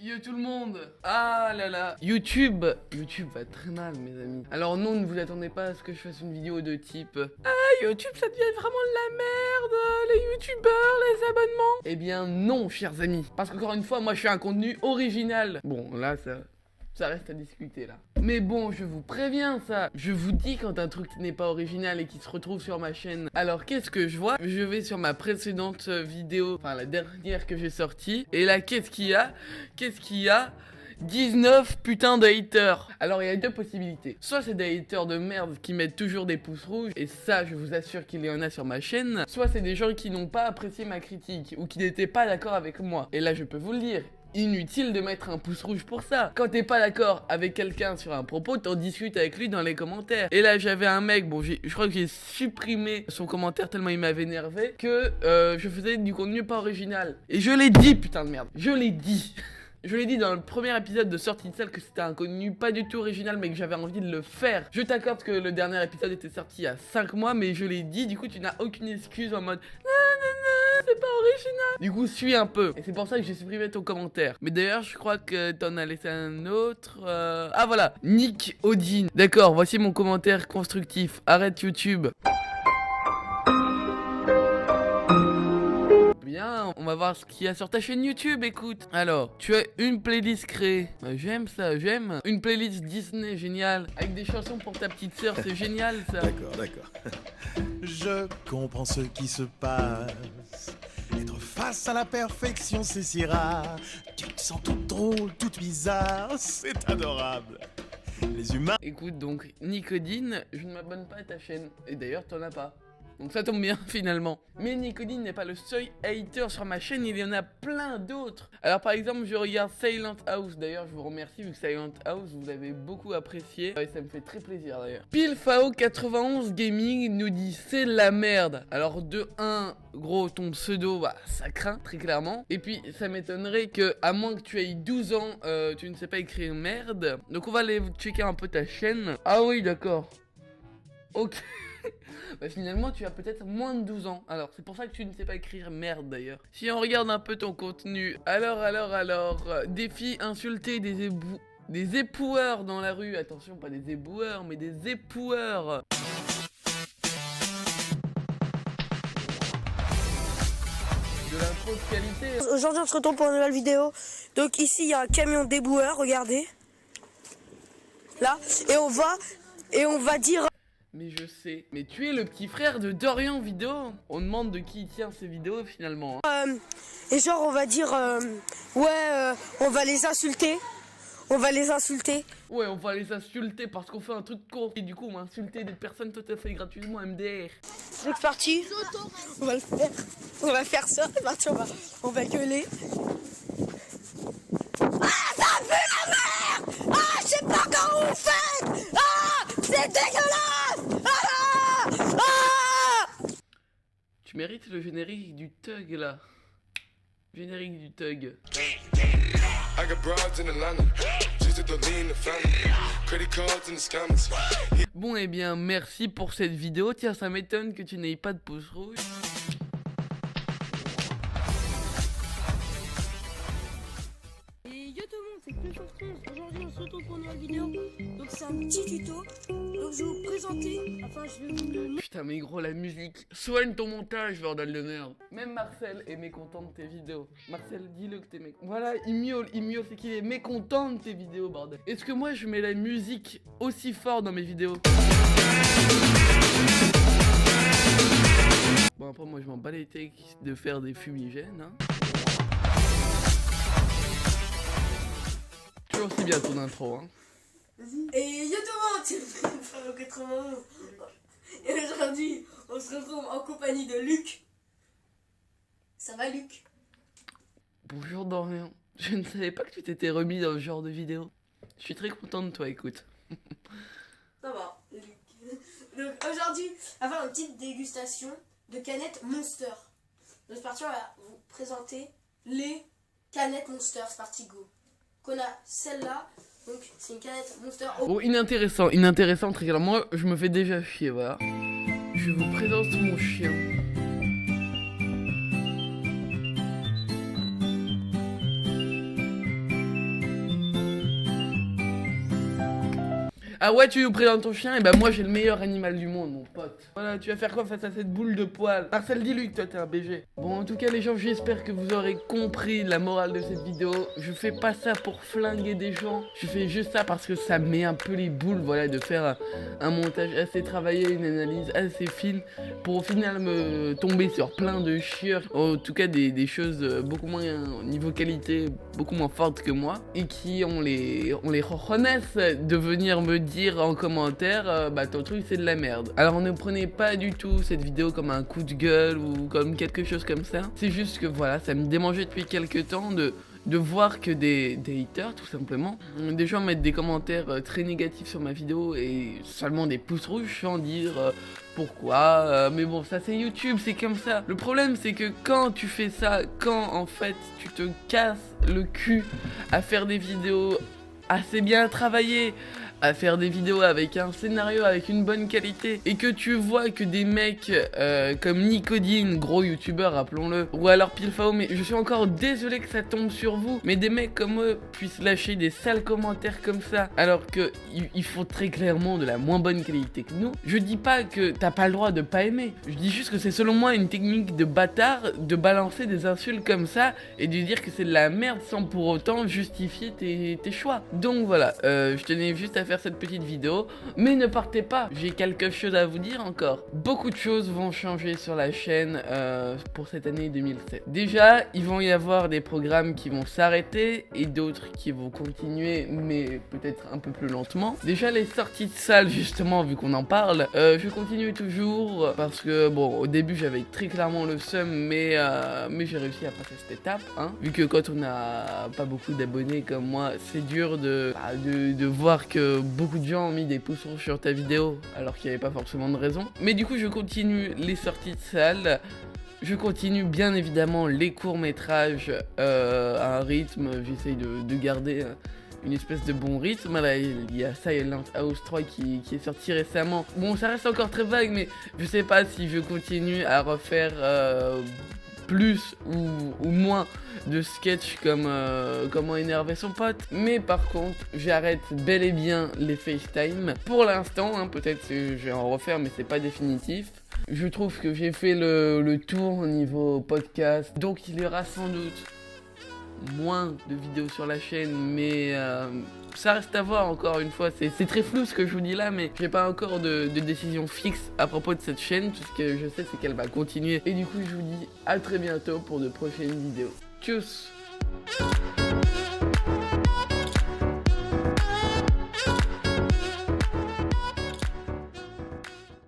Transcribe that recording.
Yo tout le monde. Ah là là. YouTube va très mal mes amis. Alors non, ne vous attendez pas à ce que je fasse une vidéo de type YouTube ça devient vraiment de la merde, les youtubeurs, les abonnements. Eh bien non chers amis. Parce qu'encore une fois, moi je fais un contenu original. Bon là ça reste à discuter là. Mais bon, je vous préviens ça. Je vous dis quand un truc n'est pas original et qui se retrouve sur ma chaîne. Alors qu'est-ce que je vois? Je vais sur ma précédente vidéo, enfin la dernière que j'ai sortie. Et là, qu'est-ce qu'il y a 19 putains de haters. Alors il y a deux possibilités. Soit c'est des haters de merde qui mettent toujours des pouces rouges, et ça je vous assure qu'il y en a sur ma chaîne. Soit c'est des gens qui n'ont pas apprécié ma critique, ou qui n'étaient pas d'accord avec moi. Et là je peux vous le dire, inutile de mettre un pouce rouge pour ça. Quand t'es pas d'accord avec quelqu'un sur un propos, t'en discutes avec lui dans les commentaires. Et là j'avais un mec, bon je crois que j'ai supprimé son commentaire tellement il m'avait énervé, que je faisais du contenu pas original. Et je l'ai dit, putain de merde, je l'ai dit. Je l'ai dit dans le premier épisode de Sortie de Salle que c'était un contenu pas du tout original mais que j'avais envie de le faire. Je t'accorde que le dernier épisode était sorti il y a 5 mois mais je l'ai dit, du coup tu n'as aucune excuse en mode non, c'est pas original. Du coup suis un peu. Et c'est pour ça que j'ai supprimé ton commentaire. Mais d'ailleurs je crois que t'en as laissé un autre. Ah voilà, Nick Odin. D'accord, voici mon commentaire constructif. Arrête YouTube. Bien, on va voir ce qu'il y a sur ta chaîne YouTube, écoute. Alors, tu as une playlist créée. Bah, j'aime ça, j'aime. Une playlist Disney, génial. Avec des chansons pour ta petite sœur, c'est génial ça. D'accord. Je comprends ce qui se passe. Être face à la perfection, c'est si rare. Tu te sens toute drôle, toute bizarre. C'est adorable. Les humains... Écoute, donc, Nicodine, je ne m'abonne pas à ta chaîne. Et d'ailleurs, t'en as pas. Donc ça tombe bien finalement. Mais Nicodine n'est pas le seul hater sur ma chaîne, il y en a plein d'autres. Alors par exemple je regarde Silent House, d'ailleurs je vous remercie vu que Silent House vous avez beaucoup apprécié. Et ça me fait très plaisir d'ailleurs. Pilfao91 Gaming nous dit c'est la merde. Alors de 1, gros ton pseudo, bah ça craint très clairement. Et puis ça m'étonnerait que à moins que tu aies 12 ans, tu ne sais pas écrire merde. Donc on va aller checker un peu ta chaîne. Ah oui d'accord. Ok. Bah finalement tu as peut-être moins de 12 ans. Alors c'est pour ça que tu ne sais pas écrire merde d'ailleurs. Si on regarde un peu ton contenu. Alors défi insulter des époueurs dans la rue. Attention, pas des éboueurs mais des époueurs. De l'intro de qualité. Aujourd'hui on se retrouve pour une nouvelle vidéo. Donc ici il y a un camion déboueur, regardez. Là, et on va dire... Mais je sais. Mais tu es le petit frère de Dorian Vidéo. On demande de qui il tient ces vidéos finalement. Et genre on va dire on va les insulter. On va les insulter. Ouais, on va les insulter parce qu'on fait un truc court. Et du coup on va insulter des personnes tout à fait gratuitement MDR. C'est parti. On va le faire. On va faire ça. C'est parti, on va gueuler. Ah, ça pue la merde! Ah, je sais pas comment vous faites! Ah, c'est dégueulasse! Ah, ah! Tu mérites le générique du Thug là. Générique du Thug. Bon et bien merci pour cette vidéo. Tiens, ça m'étonne que tu n'aies pas de pouce rouge. Yo tout le monde, c'est que sur 13. Aujourd'hui on se retrouve pour une nouvelle vidéo. Donc c'est un petit tuto. Donc je vais vous présenter. Enfin je vais vous... Putain mais gros la musique. Soigne ton montage bordel de merde. Même Marcel est mécontent de tes vidéos. Marcel dis-le que t'es mécontent. Voilà il miaule c'est qu'il est mécontent de tes vidéos bordel. Est-ce que moi je mets la musique aussi fort dans mes vidéos? Bon après moi je m'en bats les steaks de faire des fumigènes hein. Toujours aussi bien ton intro hein. Et yo tout le monde, c'est Fabio 91. Et aujourd'hui, on se retrouve en compagnie de Luc. Ça va Luc? Bonjour Dorian. Je ne savais pas que tu t'étais remis dans ce genre de vidéo. Je suis très content de toi, écoute. Ça va, Luc. Donc aujourd'hui, on va faire une petite dégustation de canettes Monster. Donc c'est parti, on va vous présenter les canettes Monster. C'est parti, go. Qu'on a celle-là. Donc c'est une canette Monster. Oh, inintéressant, très clair. Moi, je me fais déjà chier, voilà. Je vous présente mon chien. Ah ouais, tu nous présentes ton chien? Et bah moi j'ai le meilleur animal du monde, mon pote. Voilà, tu vas faire quoi face à cette boule de poils? Marcel, dis-lui que toi t'es un BG. Bon, en tout cas les gens, j'espère que vous aurez compris la morale de cette vidéo. Je fais pas ça pour flinguer des gens. Je fais juste ça parce que ça me met un peu les boules, voilà, de faire un montage assez travaillé, une analyse assez fine, pour au final me tomber sur plein de chieurs. En tout cas des choses beaucoup moins niveau qualité, beaucoup moins fortes que moi, et qui ont les reconnaissent de venir me dire en commentaire bah ton truc c'est de la merde. Alors ne prenez pas du tout cette vidéo comme un coup de gueule ou comme quelque chose comme ça. C'est juste que voilà, ça me démangeait depuis quelques temps de voir que des haters, tout simplement, des gens mettent des commentaires très négatifs sur ma vidéo et seulement des pouces rouges sans dire pourquoi, mais bon, ça c'est YouTube, c'est comme ça. Le problème c'est que quand tu fais ça, quand en fait tu te casses le cul à faire des vidéos assez bien travaillées, à faire des vidéos avec un scénario, avec une bonne qualité, et que tu vois que des mecs comme Nicodine, gros youtubeur rappelons-le, ou alors Pilfao, mais je suis encore désolé que ça tombe sur vous, mais des mecs comme eux puissent lâcher des sales commentaires comme ça, alors que ils font très clairement de la moins bonne qualité que nous. Je dis pas que t'as pas le droit de pas aimer, je dis juste que c'est selon moi une technique de bâtard de balancer des insultes comme ça et de dire que c'est de la merde sans pour autant justifier tes choix. Donc voilà, je tenais juste à faire cette petite vidéo, mais ne partez pas, j'ai quelque chose à vous dire encore. Beaucoup de choses vont changer sur la chaîne pour cette année 2007. Déjà, il vont y avoir des programmes qui vont s'arrêter et d'autres qui vont continuer, mais peut-être un peu plus lentement. Déjà, les sorties de salle, justement, vu qu'on en parle, je continue toujours parce que, bon, au début, j'avais très clairement le seum, mais j'ai réussi à passer cette étape, hein. Vu que quand on n'a pas beaucoup d'abonnés comme moi, c'est dur de voir que beaucoup de gens ont mis des pouces rouges sur ta vidéo alors qu'il n'y avait pas forcément de raison. Mais du coup, je continue les sorties de salle. Je continue bien évidemment les courts-métrages à un rythme. J'essaye de garder une espèce de bon rythme. Là, il y a Silent House 3 qui est sorti récemment. Bon, ça reste encore très vague, mais je sais pas si je continue à refaire plus ou moins de sketch comme comment énerver son pote. Mais par contre, j'arrête bel et bien les FaceTime. Pour l'instant, hein, peut-être que je vais en refaire, mais c'est pas définitif. Je trouve que j'ai fait le tour au niveau podcast. Donc il y aura sans doute moins de vidéos sur la chaîne, mais ça reste à voir encore une fois. C'est très flou ce que je vous dis là, mais j'ai pas encore de décision fixe à propos de cette chaîne. Tout ce que je sais, c'est qu'elle va continuer. Et du coup, je vous dis à très bientôt pour de prochaines vidéos. Tchuss!